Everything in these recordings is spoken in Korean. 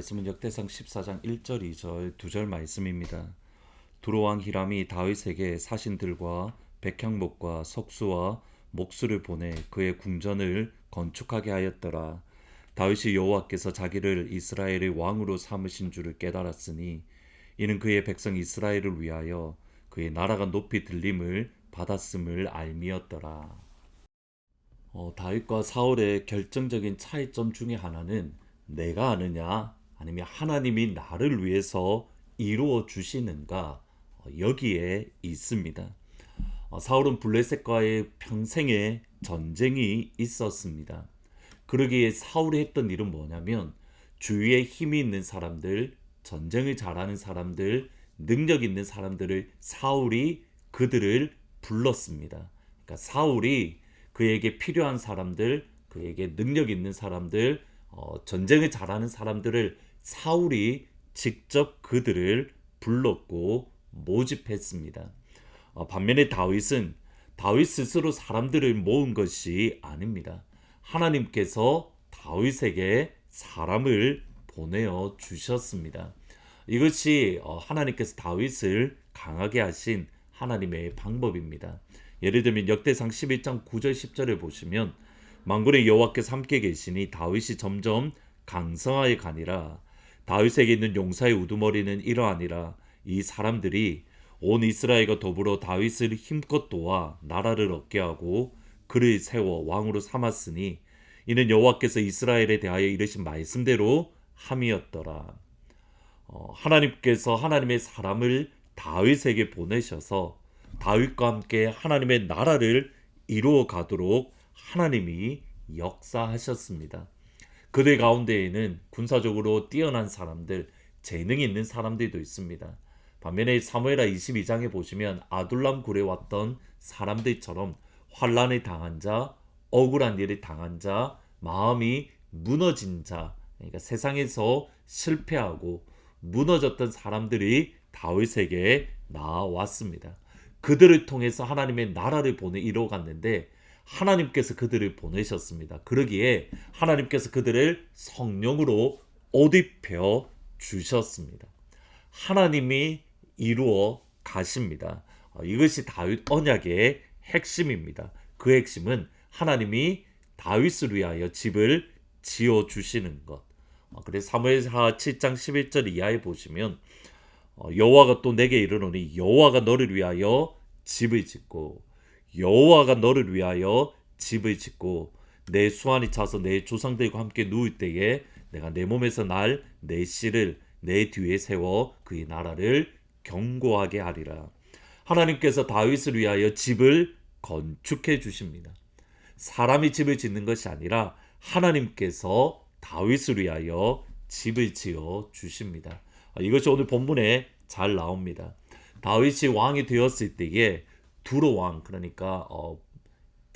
말씀은 역대상 14장 1절 2절 2절 말씀입니다. 두로왕 히람이 다윗에게 사신들과 백향목과 석수와 목수를 보내 그의 궁전을 건축하게 하였더라. 다윗이 여호와께서 자기를 이스라엘의 왕으로 삼으신 줄을 깨달았으니 이는 그의 백성 이스라엘을 위하여 그의 나라가 높이 들림을 받았음을 알미였더라. 다윗과 사울의 결정적인 차이점 중에 하나는 내가 아느냐 아니면 하나님이 나를 위해서 이루어 주시는가, 여기에 있습니다. 사울은 블레셋과의 평생의 전쟁이 있었습니다. 그러기에 사울이 했던 일은 뭐냐면 주위에 힘이 있는 사람들, 전쟁을 잘하는 사람들, 능력 있는 사람들을 사울이 그들을 불렀습니다. 그러니까 사울이 그에게 필요한 사람들, 그에게 능력 있는 사람들, 전쟁을 잘하는 사람들을 사울이 직접 그들을 불렀고 모집했습니다. 반면에 다윗은 다윗 스스로 사람들을 모은 것이 아닙니다. 하나님께서 다윗에게 사람을 보내어 주셨습니다. 이것이 하나님께서 다윗을 강하게 하신 하나님의 방법입니다. 예를 들면 역대상 11장 9절 10절을 보시면 만군의 여호와께서 함께 계시니 다윗이 점점 강성하여 가니라. 다윗에게 있는 용사의 우두머리는 이러하니라. 이 사람들이 온 이스라엘과 더불어 다윗을 힘껏 도와 나라를 얻게 하고 그를 세워 왕으로 삼았으니 이는 여호와께서 이스라엘에 대하여 이르신 말씀대로 함이었더라. 하나님께서 하나님의 사람을 다윗에게 보내셔서 다윗과 함께 하나님의 나라를 이루어 가도록 하나님이 역사하셨습니다. 그들 가운데에는 군사적으로 뛰어난 사람들, 재능이 있는 사람들도 있습니다. 반면에 사무엘하 22장에 보시면 아둘람 굴에 왔던 사람들처럼 환난을 당한 자, 억울한 일을 당한 자, 마음이 무너진 자, 그러니까 세상에서 실패하고 무너졌던 사람들이 다윗에게 나왔습니다. 그들을 통해서 하나님의 나라를 이루어갔는데 하나님께서 그들을 보내셨습니다. 그러기에 하나님께서 그들을 성령으로 옷 입혀 주셨습니다. 하나님이 이루어 가십니다. 이것이 다윗 언약의 핵심입니다. 그 핵심은 하나님이 다윗을 위하여 집을 지어 주시는 것. 그래서 사무엘하 7장 11절 이하에 보시면 여호와가 또 내게 이르노니 여호와가 너를 위하여 집을 짓고 여호와가 너를 위하여 집을 짓고 내 수완이 차서 내 조상들과 함께 누울 때에 내가 내 몸에서 날 내 씨를 내 뒤에 세워 그의 나라를 견고하게 하리라. 하나님께서 다윗을 위하여 집을 건축해 주십니다. 사람이 집을 짓는 것이 아니라 하나님께서 다윗을 위하여 집을 지어 주십니다. 이것이 오늘 본문에 잘 나옵니다. 다윗이 왕이 되었을 때에 두로 왕, 그러니까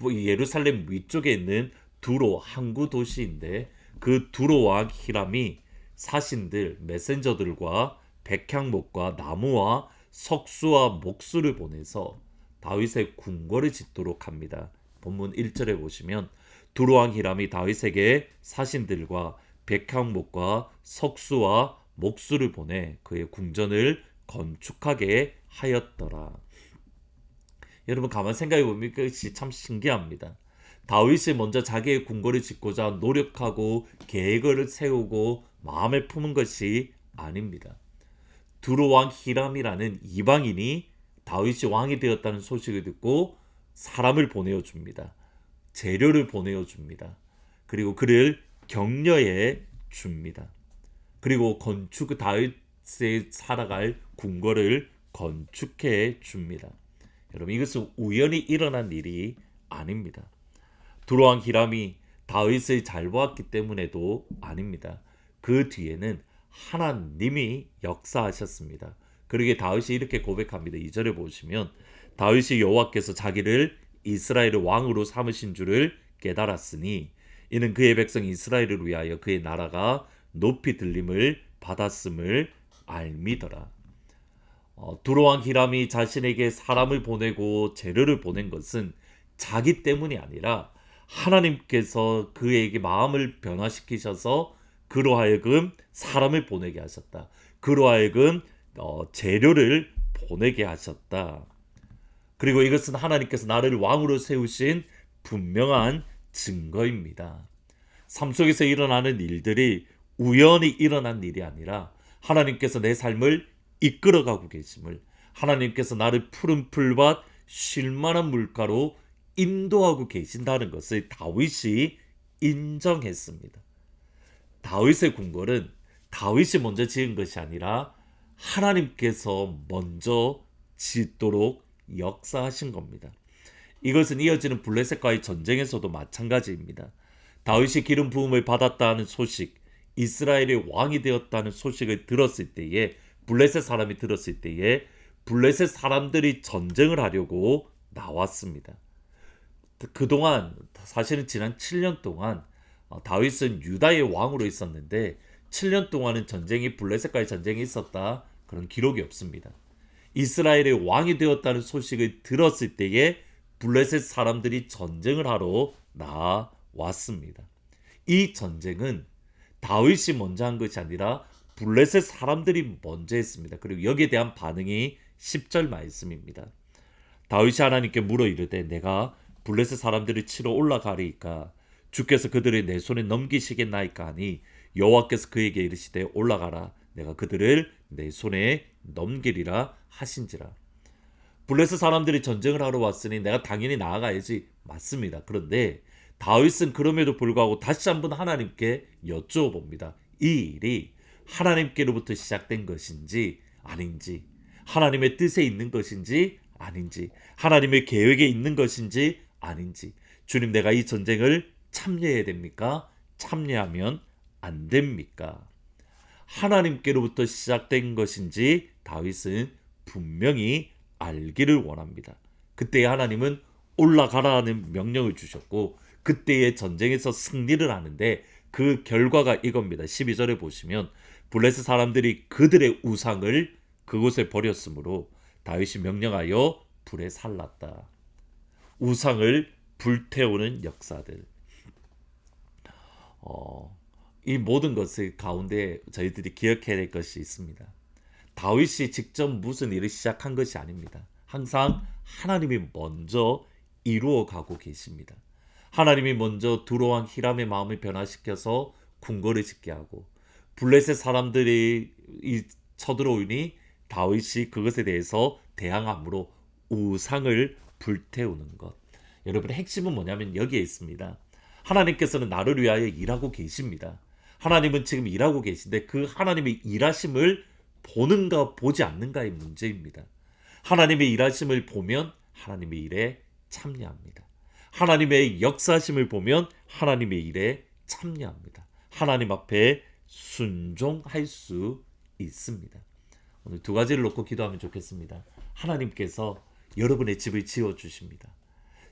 예루살렘 위쪽에 있는 두로 항구 도시인데 그 두로 왕 히람이 사신들, 메신저들과 백향목과 나무와 석수와 목수를 보내서 다윗의 궁궐을 짓도록 합니다. 본문 1절에 보시면 두로 왕 히람이 다윗에게 사신들과 백향목과 석수와 목수를 보내 그의 궁전을 건축하게 하였더라. 여러분 가만 생각해 보면 그것이 참 신기합니다. 다윗이 먼저 자기의 궁궐을 짓고자 노력하고 계획을 세우고 마음에 품은 것이 아닙니다. 두로 왕 히람이라는 이방인이 다윗이 왕이 되었다는 소식을 듣고 사람을 보내어 줍니다. 재료를 보내어 줍니다. 그리고 그를 격려해 줍니다. 그리고 다윗이 살아갈 궁궐을 건축해 줍니다. 여러분 이것은 우연히 일어난 일이 아닙니다. 두로 왕 히람이 다윗을 잘 보았기 때문에도 아닙니다. 그 뒤에는 하나님이 역사하셨습니다. 그러기에 다윗이 이렇게 고백합니다. 2절에 보시면 다윗이 여호와께서 자기를 이스라엘의 왕으로 삼으신 줄을 깨달았으니 이는 그의 백성 이스라엘을 위하여 그의 나라가 높이 들림을 받았음을 알미더라. 두로 왕 히람이 자신에게 사람을 보내고 재료를 보낸 것은 자기 때문이 아니라 하나님께서 그에게 마음을 변화시키셔서 그로 하여금 사람을 보내게 하셨다. 그로 하여금 재료를 보내게 하셨다. 그리고 이것은 하나님께서 나를 왕으로 세우신 분명한 증거입니다. 삶 속에서 일어나는 일들이 우연히 일어난 일이 아니라 하나님께서 내 삶을 이끌어가고 계심을, 하나님께서 나를 푸른 풀밭 쉴만한 물가로 인도하고 계신다는 것을 다윗이 인정했습니다. 다윗의 궁궐은 다윗이 먼저 지은 것이 아니라 하나님께서 먼저 짓도록 역사하신 겁니다. 이것은 이어지는 블레셋과의 전쟁에서도 마찬가지입니다. 다윗이 기름 부음을 받았다는 소식, 이스라엘의 왕이 되었다는 소식을 들었을 때에, 블레셋 사람이 들었을 때에 블레셋 사람들이 전쟁을 하려고 나왔습니다. 그동안 사실은 지난 7년 동안 다윗은 유다의 왕으로 있었는데 7년 동안은 블레셋과의 전쟁이 있었다, 그런 기록이 없습니다. 이스라엘의 왕이 되었다는 소식을 들었을 때에 블레셋 사람들이 전쟁을 하러 나왔습니다. 이 전쟁은 다윗이 먼저 한 것이 아니라 블레셋 사람들이 먼저 했습니다. 그리고 여기에 대한 반응이 10절 말씀입니다. 다윗이 하나님께 물어 이르되 내가 블레셋 사람들을 치러 올라가리이까 주께서 그들을 내 손에 넘기시겠나이까 하니 여호와께서 그에게 이르시되 올라가라 내가 그들을 내 손에 넘기리라 하신지라. 블레셋 사람들이 전쟁을 하러 왔으니 내가 당연히 나아가야지, 맞습니다. 그런데 다윗은 그럼에도 불구하고 다시 한번 하나님께 여쭈어봅니다. 이 일이 하나님께로부터 시작된 것인지 아닌지, 하나님의 뜻에 있는 것인지 아닌지, 하나님의 계획에 있는 것인지 아닌지. 주님, 내가 이 전쟁을 참여해야 됩니까? 참여하면 안 됩니까? 하나님께로부터 시작된 것인지 다윗은 분명히 알기를 원합니다. 그때 하나님은 올라가라는 명령을 주셨고 그때의 전쟁에서 승리를 하는데 그 결과가 이겁니다. 12절에 보시면 블레셋 사람들이 그들의 우상을 그곳에 버렸으므로 다윗이 명령하여 불에 살랐다. 우상을 불태우는 역사들. 이 모든 것을 가운데 저희들이 기억해야 될 것이 있습니다. 다윗이 직접 무슨 일을 시작한 것이 아닙니다. 항상 하나님이 먼저 이루어 가고 계십니다. 하나님이 먼저 두로왕 히람의 마음을 변화시켜서 궁궐을 짓게 하고 블레셋 사람들이 쳐들어오니 다윗이 그것에 대해서 대항함으로 우상을 불태우는 것. 여러분의 핵심은 뭐냐면 여기에 있습니다. 하나님께서는 나를 위하여 일하고 계십니다. 하나님은 지금 일하고 계신데 그 하나님의 일하심을 보는가 보지 않는가의 문제입니다. 하나님의 일하심을 보면 하나님의 일에 참여합니다. 하나님의 역사하심을 보면 하나님의 일에 참여합니다. 하나님 앞에 순종할 수 있습니다. 오늘 두 가지를 놓고 기도하면 좋겠습니다. 하나님께서 여러분의 집을 지어주십니다.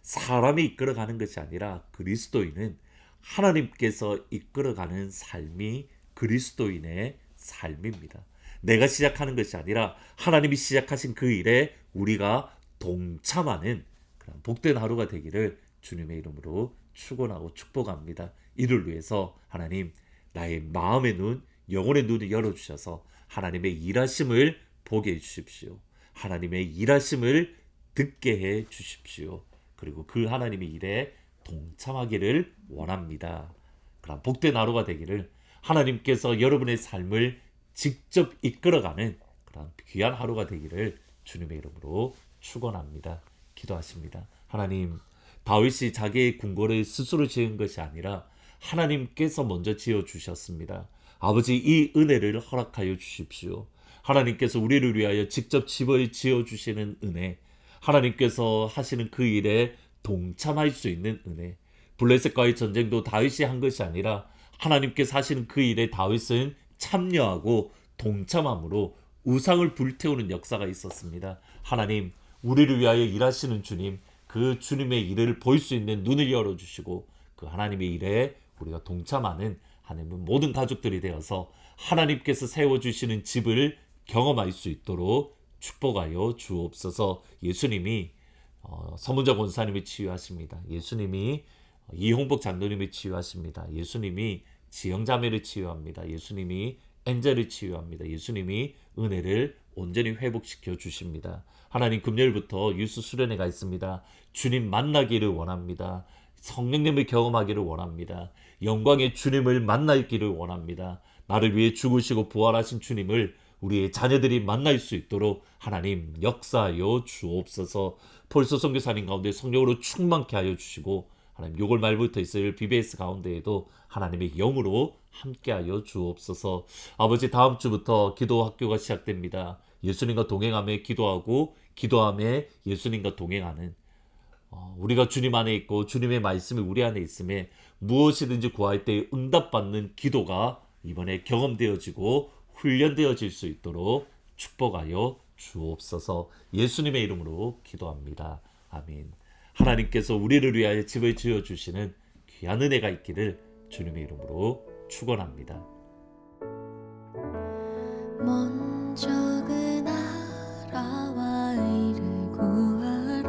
사람이 이끌어가는 것이 아니라 그리스도인은 하나님께서 이끌어가는 삶이 그리스도인의 삶입니다. 내가 시작하는 것이 아니라 하나님이 시작하신 그 일에 우리가 동참하는 그런 복된 하루가 되기를 주님의 이름으로 축원하고 축복합니다. 이를 위해서 하나님, 나의 마음의 눈, 영혼의 눈을 열어주셔서 하나님의 일하심을 보게 해주십시오. 하나님의 일하심을 듣게 해 주십시오. 그리고 그 하나님의 일에 동참하기를 원합니다. 그럼 복된 하루가 되기를, 하나님께서 여러분의 삶을 직접 이끌어가는 그런 귀한 하루가 되기를 주님의 이름으로 축원합니다. 기도하십니다. 하나님, 다윗이 자기의 궁궐을 스스로 지은 것이 아니라 하나님께서 먼저 지어주셨습니다. 아버지, 이 은혜를 허락하여 주십시오. 하나님께서 우리를 위하여 직접 집을 지어주시는 은혜, 하나님께서 하시는 그 일에 동참할 수 있는 은혜. 블레셋과의 전쟁도 다윗이 한 것이 아니라 하나님께서 하시는 그 일에 다윗은 참여하고 동참함으로 우상을 불태우는 역사가 있었습니다. 하나님, 우리를 위하여 일하시는 주님, 그 주님의 일을 볼 수 있는 눈을 열어주시고 그 하나님의 일에 우리가 동참하는 하나님은 모든 가족들이 되어서 하나님께서 세워주시는 집을 경험할 수 있도록 축복하여 주옵소서. 예수님이 서문자 권사님이 치유하십니다. 예수님이 이홍복 장로님이 치유하십니다. 예수님이 지영자매를 치유합니다. 예수님이 엔젤을 치유합니다. 예수님이 은혜를 온전히 회복시켜 주십니다. 하나님, 금요일부터 유스 수련회가 있습니다. 주님 만나기를 원합니다. 성령님을 경험하기를 원합니다. 영광의 주님을 만나기를 원합니다. 나를 위해 죽으시고 부활하신 주님을 우리의 자녀들이 만날 수 있도록 하나님 역사하여 주옵소서. 폴서 선교사님 가운데 성령으로 충만케 하여 주시고, 하나님 6월 말부터 있을 BBS 가운데에도 하나님의 영으로 함께하여 주옵소서. 아버지, 다음 주부터 기도 학교가 시작됩니다. 예수님과 동행하며 기도하고 기도하며 예수님과 동행하는, 우리가 주님 안에 있고 주님의 말씀이 우리 안에 있음에 무엇이든지 구할 때 응답받는 기도가 이번에 경험되어지고 훈련되어질 수 있도록 축복하여 주옵소서. 예수님의 이름으로 기도합니다. 아멘. 하나님께서 우리를 위하여 집을 지어주시는 귀한 은혜가 있기를 주님의 이름으로 축원합니다. 먼저 그 나라와 의를 구하라.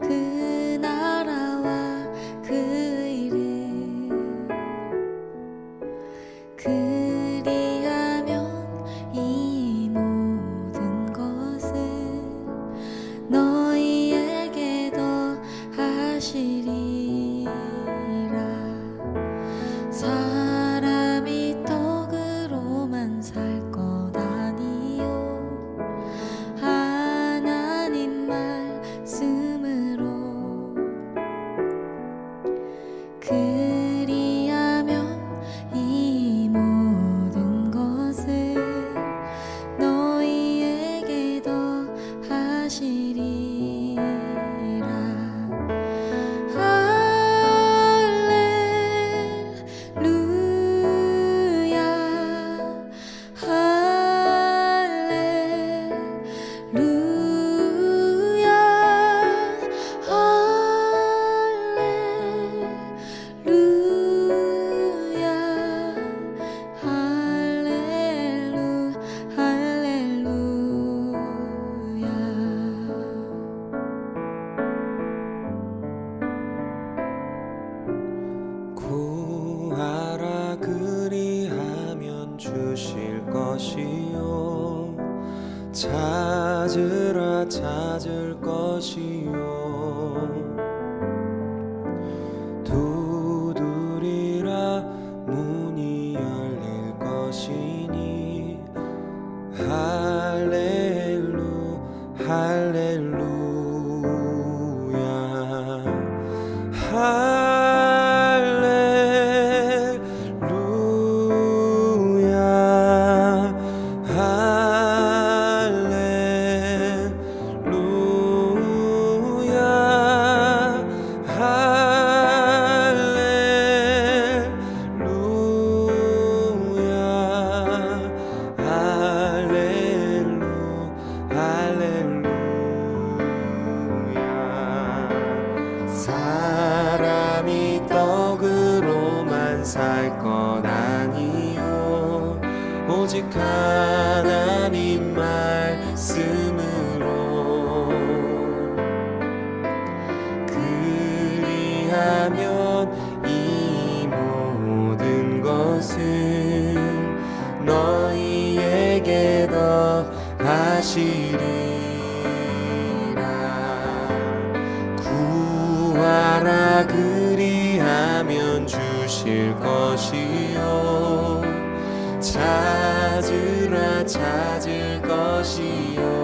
그 나라와 그 의를, 그리하면 이 모든 것은 너희에게 더하시리라. 사람이 떡으로만 살 것 아니요 하나님 말씀으로. 그리하면 이 모든 것을 너희에게 더하시리라. 구하라 그리하면 주실 것이요 찾으라 찾을 것이요 두드리라 문이 열릴 것이니 할렐루 할렐루야 사람이 떡으로만 살 것 아니요 오직 하나님 말씀으로. 그리하면 이 모든 것은 너희에게 더하시리라. 구하라 그리하면 주실 것이요 찾으라 찾을 것이요